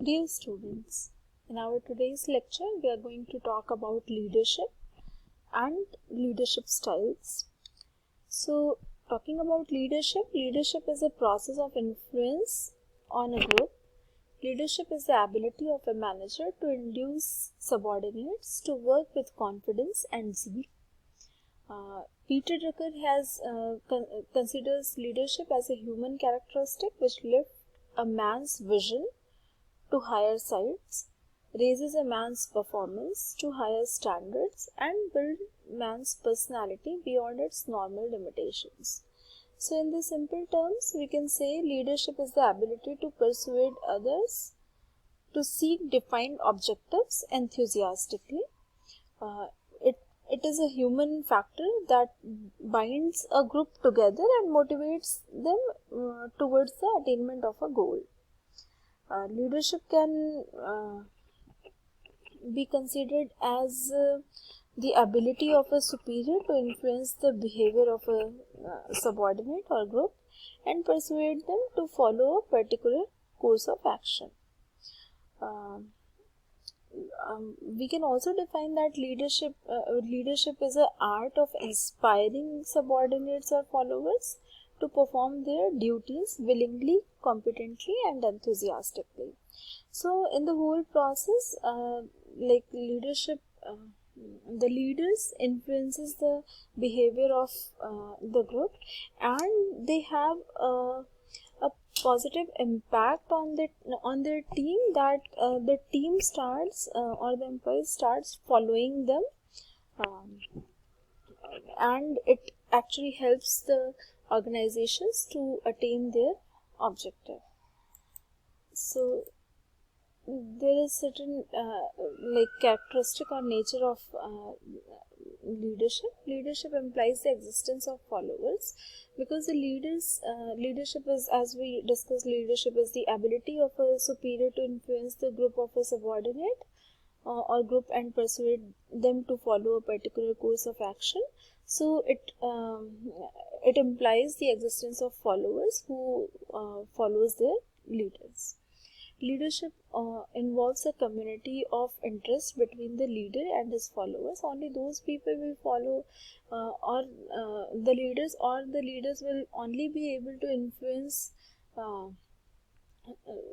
Dear students, in our today's lecture, we are going to talk about leadership and leadership styles. So, talking about leadership is a process of influence on a group. Leadership is the ability of a manager to induce subordinates to work with confidence and zeal. Peter Drucker considers leadership as a human characteristic which lifts a man's vision to higher heights, raises a man's performance to higher standards, and builds man's personality beyond its normal limitations. So, in the simple terms, we can say leadership is the ability to persuade others to seek defined objectives enthusiastically. It is a human factor that binds a group together and motivates them towards the attainment of a goal. Leadership can be considered as the ability of a superior to influence the behavior of a subordinate or group and persuade them to follow a particular course of action. We can also define that leadership is an art of inspiring subordinates or followers to perform their duties willingly, competently, and enthusiastically. So, in the whole process, leadership, the leaders influences the behavior of the group, and they have a positive impact on their team, that the team starts or the employees starts following them, and it actually helps the organizations to attain their objective. So there is certain characteristic or nature of leadership. Leadership implies the existence of followers, because the leadership is, as we discussed, leadership is the ability of a superior to influence the group of a subordinate or group and persuade them to follow a particular course of action. So it implies the existence of followers who follows their leaders. Leadership involves a community of interest between the leader and his followers. Only those people will follow the leaders will only be able to influence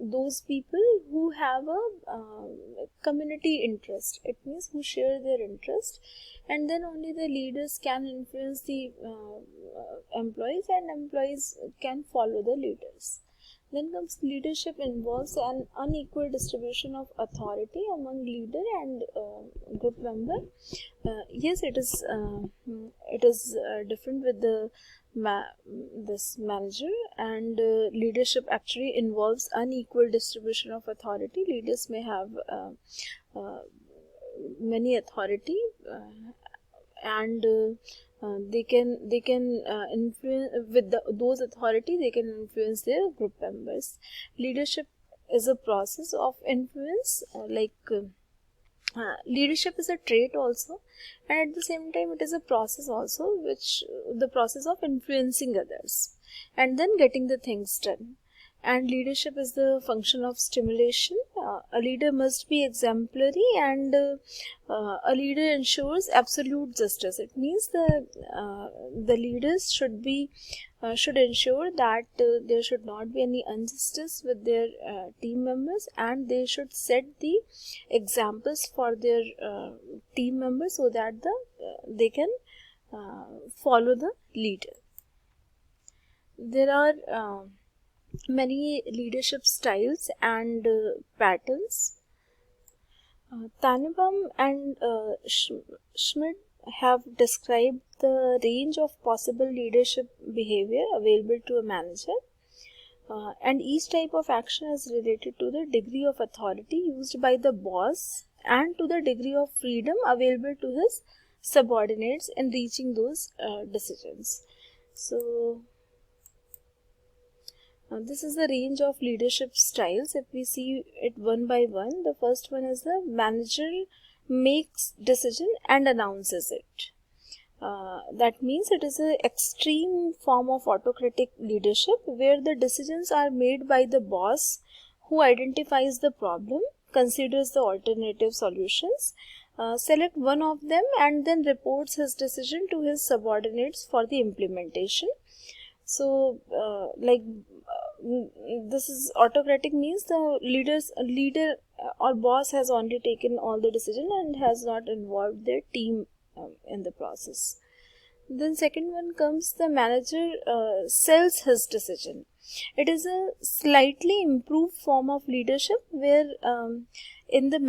those people who have a community interest. It means who share their interest, and then only the leaders can influence the employees, and employees can follow the leaders. Then comes leadership involves an unequal distribution of authority among leader and group member. Yes, it is different with the this manager, and leadership actually involves unequal distribution of authority. Leaders may have many authority, and they can influence with those authority. They can influence their group members. Leadership is a process of influence, leadership is a trait also, and at the same time it is a process also, which the process of influencing others and then getting the things done. And leadership is the function of stimulation. A leader must be exemplary, and a leader ensures absolute justice. It means the leaders should ensure that there should not be any injustice with their team members, and they should set the examples for their team members so that they can follow the leader. There are many leadership styles and patterns. Tannenbaum and Schmidt have described the range of possible leadership behavior available to a manager, and each type of action is related to the degree of authority used by the boss and to the degree of freedom available to his subordinates in reaching those decisions. So this is the range of leadership styles. If we see it one by one, the first one is the manager makes decision and announces it. That means it is an extreme form of autocratic leadership where the decisions are made by the boss, who identifies the problem, considers the alternative solutions, select one of them, and then reports his decision to his subordinates for the implementation. So this is autocratic, means the leader or boss has only taken all the decision and has not involved their team in the process. Then second one comes the manager sells his decision. It is a slightly improved form of leadership where in the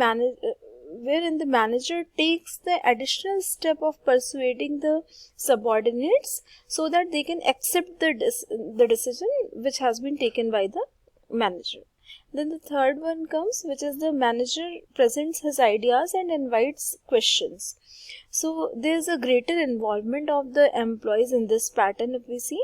manager takes the additional step of persuading the subordinates so that they can accept the decision which has been taken by the manager. Then the third one comes, which is the manager presents his ideas and invites questions. So there is a greater involvement of the employees in this pattern. If we see,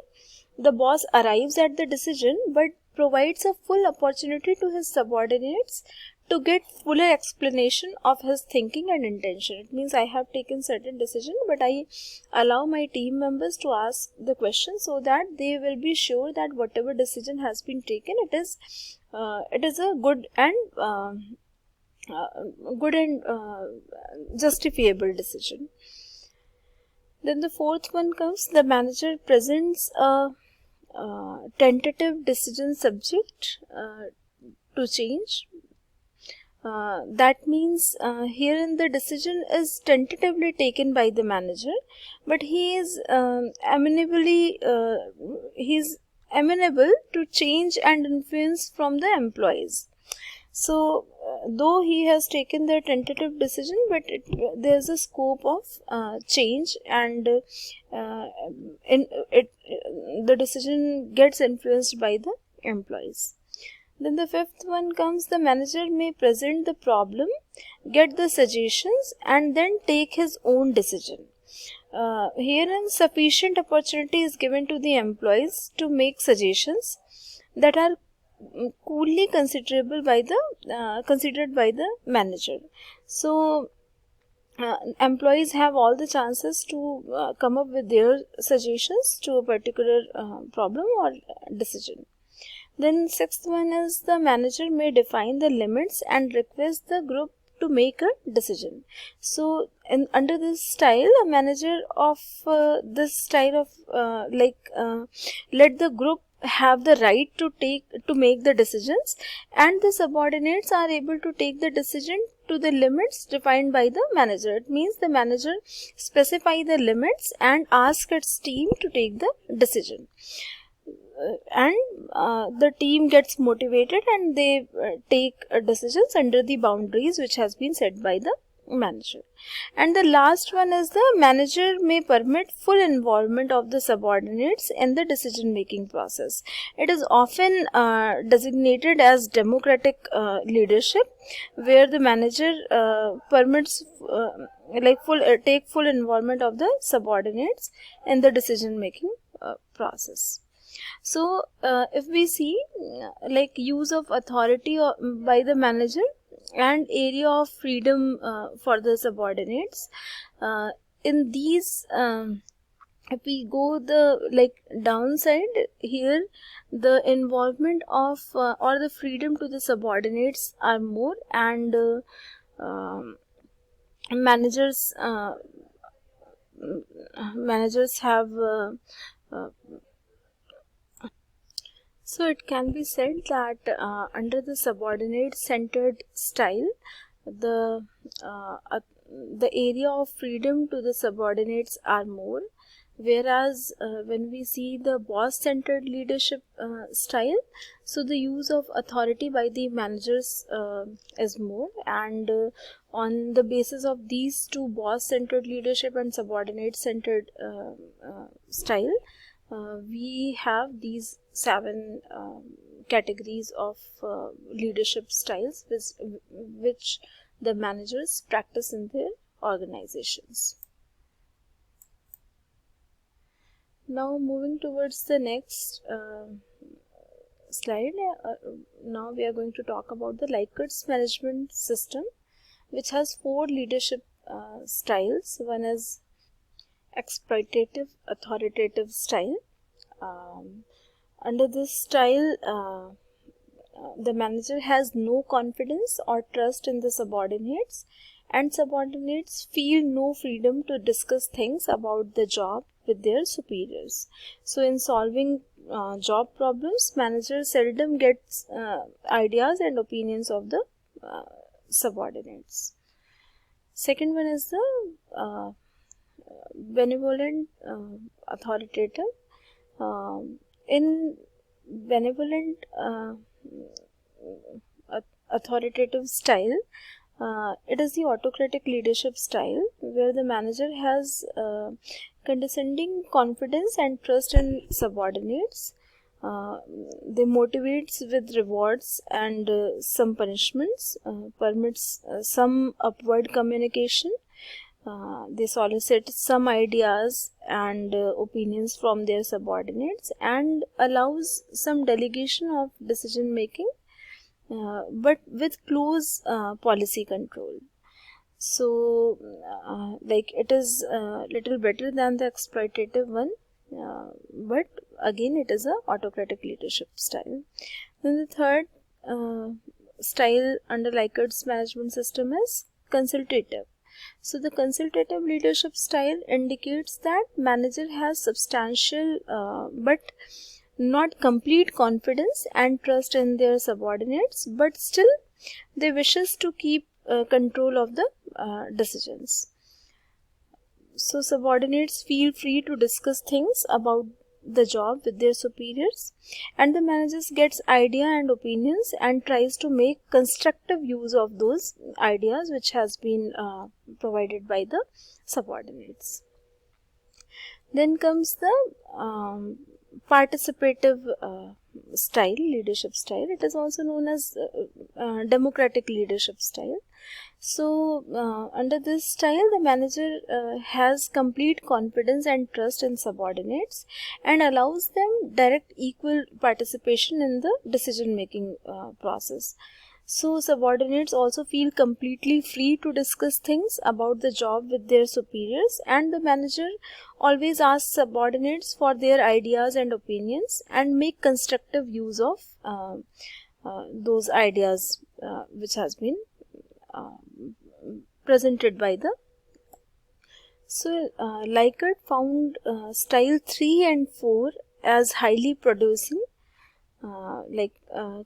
the boss arrives at the decision but provides a full opportunity to his subordinates to get fuller explanation of his thinking and intention. It means I have taken certain decision, but I allow my team members to ask the question so that they will be sure that whatever decision has been taken, it is a good and justifiable decision. Then the fourth one comes, the manager presents a tentative decision subject to change. That means herein the decision is tentatively taken by the manager, but he is amenable to change and influence from the employees. So though he has taken the tentative decision, but there is a scope of change, and the decision gets influenced by the employees. Then the fifth one comes, the manager may present the problem, get the suggestions, and then take his own decision. Herein sufficient opportunity is given to the employees to make suggestions that are coolly considered by the manager. So employees have all the chances to come up with their suggestions to a particular problem or decision. Then sixth one is, the manager may define the limits and request the group to make a decision. So under this style, a manager of this style of let the group have the right to make the decisions, and the subordinates are able to take the decision to the limits defined by the manager. It means the manager specify the limits and ask its team to take the decision. And the team gets motivated and they take decisions under the boundaries which has been set by the manager. And the last one is, the manager may permit full involvement of the subordinates in the decision making process. It is often designated as democratic leadership, where the manager permits take full involvement of the subordinates in the decision making process. So if we see use of authority by the manager and area of freedom for the subordinates, in these if we go the downside here, the involvement of or the freedom to the subordinates are more, and managers have so it can be said that under the subordinate-centered style, the area of freedom to the subordinates are more, whereas when we see the boss-centered leadership style, so the use of authority by the managers is more, and on the basis of these two, boss-centered leadership and subordinate-centered style, we have these 7 categories of leadership styles which the managers practice in their organizations. Now moving towards the next slide, now we are going to talk about the Likert management system, which has 4 leadership styles. One is exploitative authoritative style. Under this style, the manager has no confidence or trust in the subordinates, and subordinates feel no freedom to discuss things about the job with their superiors. So in solving job problems, manager seldom gets ideas and opinions of the subordinates. Second one is the benevolent authoritative. In benevolent authoritative style, it is the autocratic leadership style where the manager has condescending confidence and trust in subordinates. They motivates with rewards and some punishments, permits some upward communication. They solicit some ideas and opinions from their subordinates and allows some delegation of decision making, but with close policy control. So like it is little better than the exploitative one, but again it is a autocratic leadership style. Then the third style under Likhart's management system is consultative. So the consultative leadership style indicates that manager has substantial but not complete confidence and trust in their subordinates, but still they wishes to keep control of the decisions. So subordinates feel free to discuss things about the job with their superiors, and the managers gets idea and opinions and tries to make constructive use of those ideas which has been provided by the subordinates. Then comes the participative style, leadership style. It is also known as democratic leadership style. So under this style, the manager has complete confidence and trust in subordinates and allows them direct equal participation in the decision making process. So subordinates also feel completely free to discuss things about the job with their superiors, and the manager always asks subordinates for their ideas and opinions and make constructive use of those ideas which has been presented by the. So Likert found style 3 and 4 as highly producing,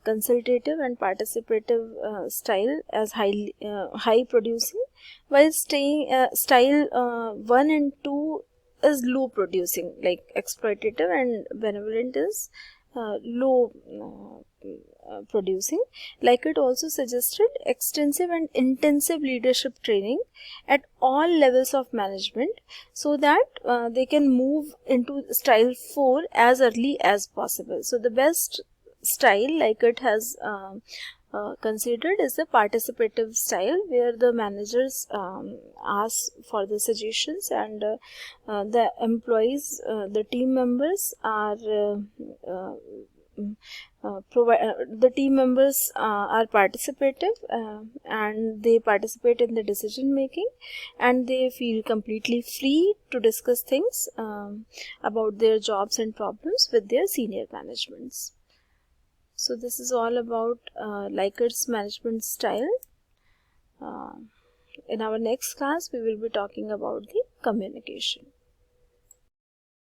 consultative and participative style as high producing, while style 1 and 2 is low producing, like exploitative and benevolent is low producing. Likert also suggested extensive and intensive leadership training at all levels of management so that they can move into style 4 as early as possible. So the best style Likert has considered is the participative style, where the managers ask for the suggestions and the employees, the team members are the team members are participative and they participate in the decision making, and they feel completely free to discuss things about their jobs and problems with their senior managements. So this is all about Likert's management style. In our next class, we will be talking about the communication.